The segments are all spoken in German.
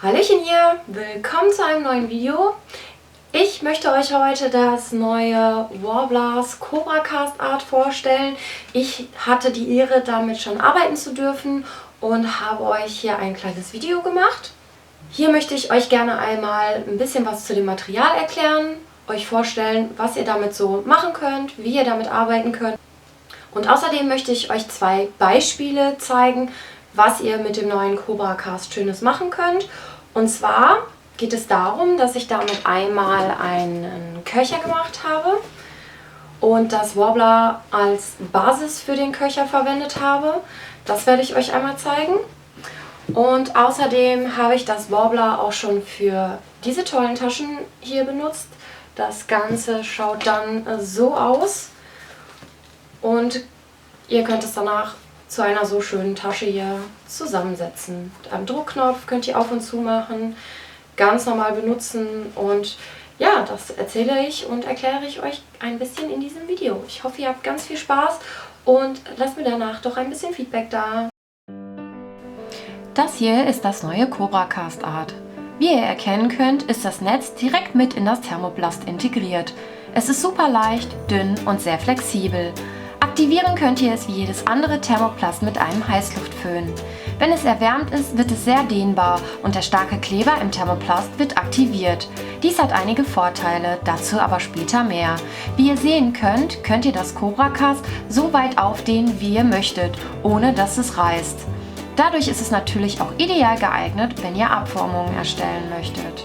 Hallöchen hier, willkommen zu einem neuen Video. Ich möchte euch heute das neue Warblers Cobra Cast Art vorstellen. Ich hatte die Ehre, damit schon arbeiten zu dürfen und habe euch hier ein kleines Video gemacht. Hier möchte ich euch gerne einmal ein bisschen was zu dem Material erklären, euch vorstellen, was ihr damit so machen könnt, wie ihr damit arbeiten könnt. Und außerdem möchte ich euch zwei Beispiele zeigen, was ihr mit dem neuen Cobra Cast Schönes machen könnt. Und zwar geht es darum, dass ich damit einmal einen Köcher gemacht habe und das Warbler als Basis für den Köcher verwendet habe. Das werde ich euch einmal zeigen. Und außerdem habe ich das Warbler auch schon für diese tollen Taschen hier benutzt. Das Ganze schaut dann so aus und ihr könnt es danach zu einer so schönen Tasche hier zusammensetzen. Mit einem Druckknopf könnt ihr auf und zu machen, ganz normal benutzen und ja, das erzähle ich und erkläre ich euch ein bisschen in diesem Video. Ich hoffe, ihr habt ganz viel Spaß und lasst mir danach doch ein bisschen Feedback da. Das hier ist das neue Cobra Cast Art. Wie ihr erkennen könnt, ist das Netz direkt mit in das Thermoplast integriert. Es ist super leicht, dünn und sehr flexibel. Aktivieren könnt ihr es wie jedes andere Thermoplast mit einem Heißluftföhn. Wenn es erwärmt ist, wird es sehr dehnbar und der starke Kleber im Thermoplast wird aktiviert. Dies hat einige Vorteile, dazu aber später mehr. Wie ihr sehen könnt, könnt ihr das Cobra Cast so weit aufdehnen, wie ihr möchtet, ohne dass es reißt. Dadurch ist es natürlich auch ideal geeignet, wenn ihr Abformungen erstellen möchtet.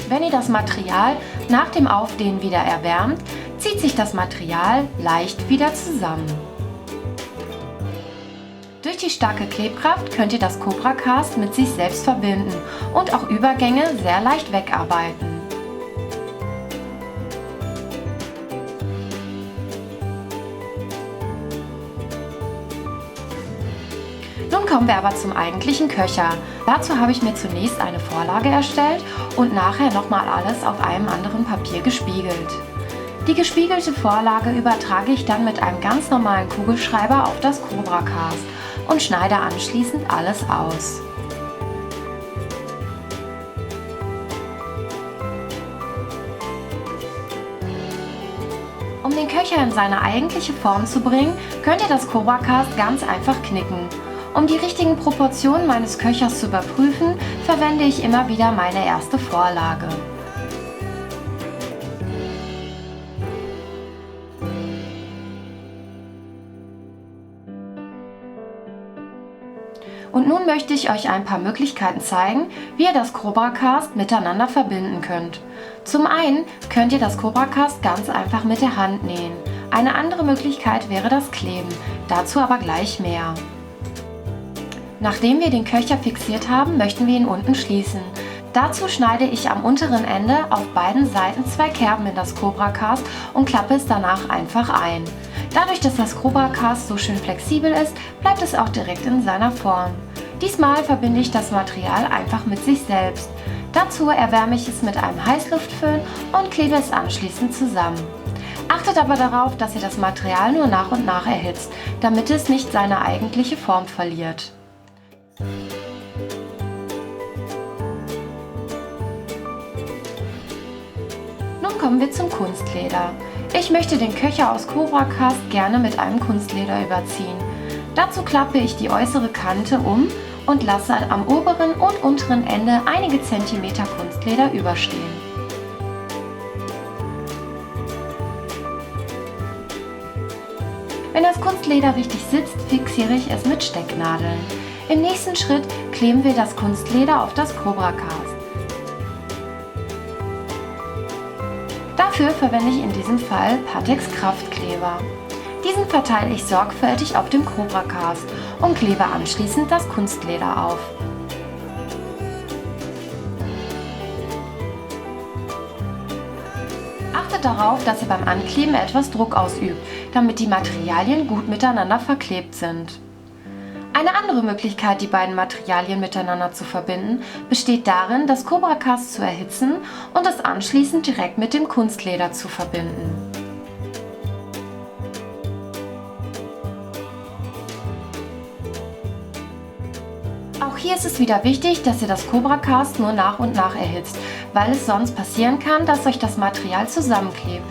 Wenn ihr das Material nach dem Aufdehnen wieder erwärmt, zieht sich das Material leicht wieder zusammen. Durch die starke Klebkraft könnt ihr das Cobra Cast mit sich selbst verbinden und auch Übergänge sehr leicht wegarbeiten. Nun kommen wir aber zum eigentlichen Köcher. Dazu habe ich mir zunächst eine Vorlage erstellt und nachher nochmal alles auf einem anderen Papier gespiegelt. Die gespiegelte Vorlage übertrage ich dann mit einem ganz normalen Kugelschreiber auf das Cobra Cast und schneide anschließend alles aus. Um den Köcher in seine eigentliche Form zu bringen, könnt ihr das Cobra Cast ganz einfach knicken. Um die richtigen Proportionen meines Köchers zu überprüfen, verwende ich immer wieder meine erste Vorlage. Und nun möchte ich euch ein paar Möglichkeiten zeigen, wie ihr das Cobra Cast miteinander verbinden könnt. Zum einen könnt ihr das Cobra Cast ganz einfach mit der Hand nähen. Eine andere Möglichkeit wäre das Kleben, dazu aber gleich mehr. Nachdem wir den Köcher fixiert haben, möchten wir ihn unten schließen. Dazu schneide ich am unteren Ende auf beiden Seiten zwei Kerben in das Cobra Cast und klappe es danach einfach ein. Dadurch, dass das Cobra Cast so schön flexibel ist, bleibt es auch direkt in seiner Form. Diesmal verbinde ich das Material einfach mit sich selbst. Dazu erwärme ich es mit einem Heißluftföhn und klebe es anschließend zusammen. Achtet aber darauf, dass ihr das Material nur nach und nach erhitzt, damit es nicht seine eigentliche Form verliert. Nun kommen wir zum Kunstleder. Ich möchte den Köcher aus Cobra Cast gerne mit einem Kunstleder überziehen. Dazu klappe ich die äußere Kante um und lasse am oberen und unteren Ende einige Zentimeter Kunstleder überstehen. Wenn das Kunstleder richtig sitzt, fixiere ich es mit Stecknadeln. Im nächsten Schritt kleben wir das Kunstleder auf das Cobra Cast. Dafür verwende ich in diesem Fall Pattex Kraftkleber. Diesen verteile ich sorgfältig auf dem Cobra Cast und klebe anschließend das Kunstleder auf. Achtet darauf, dass ihr beim Ankleben etwas Druck ausübt, damit die Materialien gut miteinander verklebt sind. Eine andere Möglichkeit, die beiden Materialien miteinander zu verbinden, besteht darin, das Cobra Cast zu erhitzen und es anschließend direkt mit dem Kunstleder zu verbinden. Auch hier ist es wieder wichtig, dass ihr das Cobra Cast nur nach und nach erhitzt, weil es sonst passieren kann, dass euch das Material zusammenklebt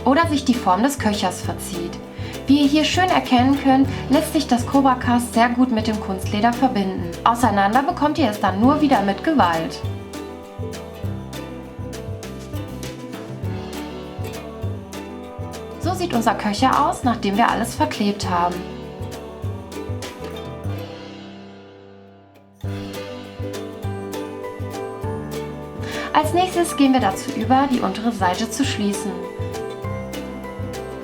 oder sich die Form des Köchers verzieht. Wie ihr hier schön erkennen könnt, lässt sich das Cobra Cast sehr gut mit dem Kunstleder verbinden. Auseinander bekommt ihr es dann nur wieder mit Gewalt. So sieht unser Köcher aus, nachdem wir alles verklebt haben. Als nächstes gehen wir dazu über, die untere Seite zu schließen.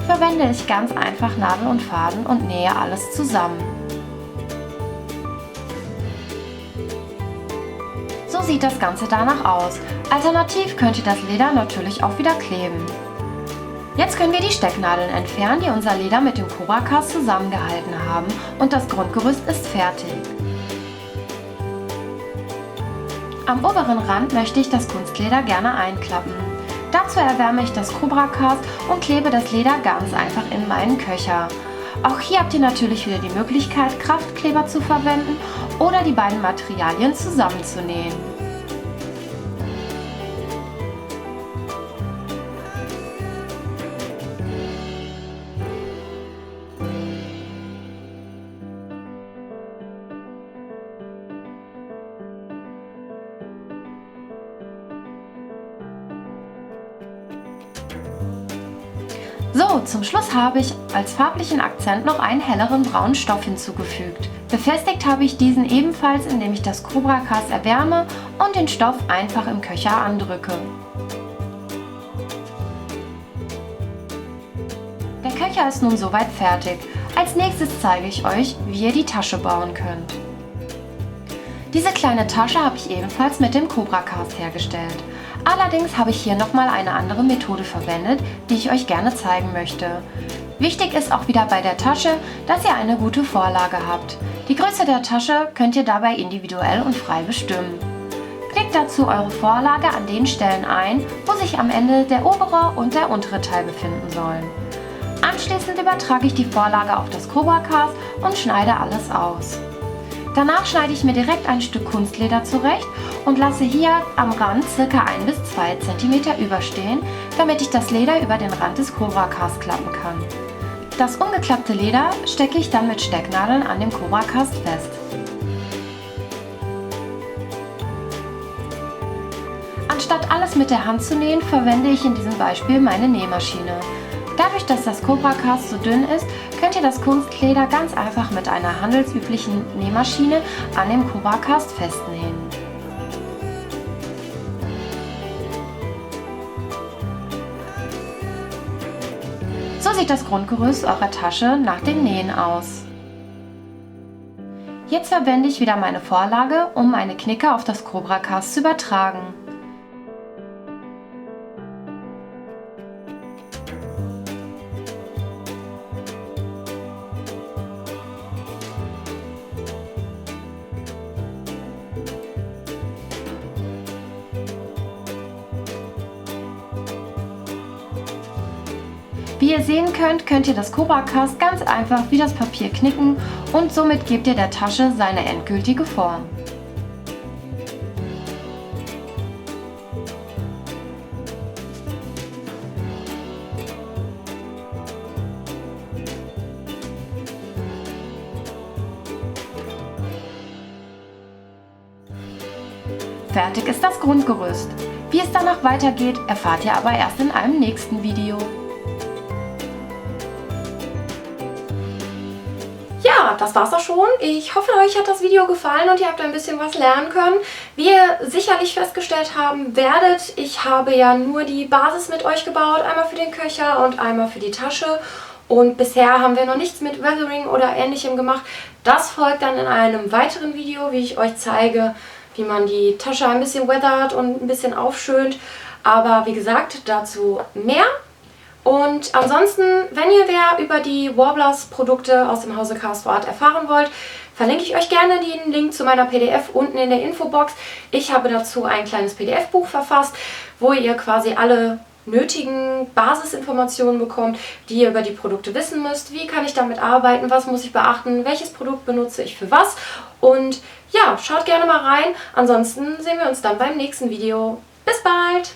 Verwende ich ganz einfach Nadel und Faden und nähe alles zusammen. So sieht das Ganze danach aus. Alternativ könnt ihr das Leder natürlich auch wieder kleben. Jetzt können wir die Stecknadeln entfernen, die unser Leder mit dem Cobra Cast zusammengehalten haben, und das Grundgerüst ist fertig. Am oberen Rand möchte ich das Kunstleder gerne einklappen. Dazu erwärme ich das Cobra Cast und klebe das Leder ganz einfach in meinen Köcher. Auch hier habt ihr natürlich wieder die Möglichkeit, Kraftkleber zu verwenden oder die beiden Materialien zusammenzunähen. So, zum Schluss habe ich als farblichen Akzent noch einen helleren braunen Stoff hinzugefügt. Befestigt habe ich diesen ebenfalls, indem ich das Cobra Cast erwärme und den Stoff einfach im Köcher andrücke. Der Köcher ist nun soweit fertig. Als nächstes zeige ich euch, wie ihr die Tasche bauen könnt. Diese kleine Tasche habe ich ebenfalls mit dem Cobra Cast hergestellt. Allerdings habe ich hier nochmal eine andere Methode verwendet, die ich euch gerne zeigen möchte. Wichtig ist auch wieder bei der Tasche, dass ihr eine gute Vorlage habt. Die Größe der Tasche könnt ihr dabei individuell und frei bestimmen. Klickt dazu eure Vorlage an den Stellen ein, wo sich am Ende der obere und der untere Teil befinden sollen. Anschließend übertrage ich die Vorlage auf das Cobra Cast und schneide alles aus. Danach schneide ich mir direkt ein Stück Kunstleder zurecht und lasse hier am Rand ca. 1 bis 2 cm überstehen, damit ich das Leder über den Rand des Cobra Cast klappen kann. Das umgeklappte Leder stecke ich dann mit Stecknadeln an dem Cobra Cast fest. Anstatt alles mit der Hand zu nähen, verwende ich in diesem Beispiel meine Nähmaschine. Dadurch, dass das Cobra Cast so dünn ist, könnt ihr das Kunstleder ganz einfach mit einer handelsüblichen Nähmaschine an dem Cobra Cast festnähen. So sieht das Grundgerüst eurer Tasche nach dem Nähen aus. Jetzt verwende ich wieder meine Vorlage, um meine Knicke auf das Cobra Cast zu übertragen. Wie ihr sehen könnt, könnt ihr das Cobra Cast ganz einfach wie das Papier knicken und somit gebt ihr der Tasche seine endgültige Form. Fertig ist das Grundgerüst. Wie es danach weitergeht, erfahrt ihr aber erst in einem nächsten Video. Ja, das war's auch schon. Ich hoffe, euch hat das Video gefallen und ihr habt ein bisschen was lernen können. Wie ihr sicherlich festgestellt haben werdet, ich habe ja nur die Basis mit euch gebaut, einmal für den Köcher und einmal für die Tasche. Und bisher haben wir noch nichts mit Weathering oder Ähnlichem gemacht. Das folgt dann in einem weiteren Video, wie ich euch zeige, wie man die Tasche ein bisschen weathert und ein bisschen aufschönt. Aber wie gesagt, dazu mehr. Und ansonsten, wenn ihr mehr über die Warblers Produkte aus dem Hause Cast For Art erfahren wollt, verlinke ich euch gerne den Link zu meiner PDF unten in der Infobox. Ich habe dazu ein kleines PDF-Buch verfasst, wo ihr quasi alle nötigen Basisinformationen bekommt, die ihr über die Produkte wissen müsst. Wie kann ich damit arbeiten? Was muss ich beachten? Welches Produkt benutze ich für was? Und ja, ja, schaut gerne mal rein. Ansonsten sehen wir uns dann beim nächsten Video. Bis bald!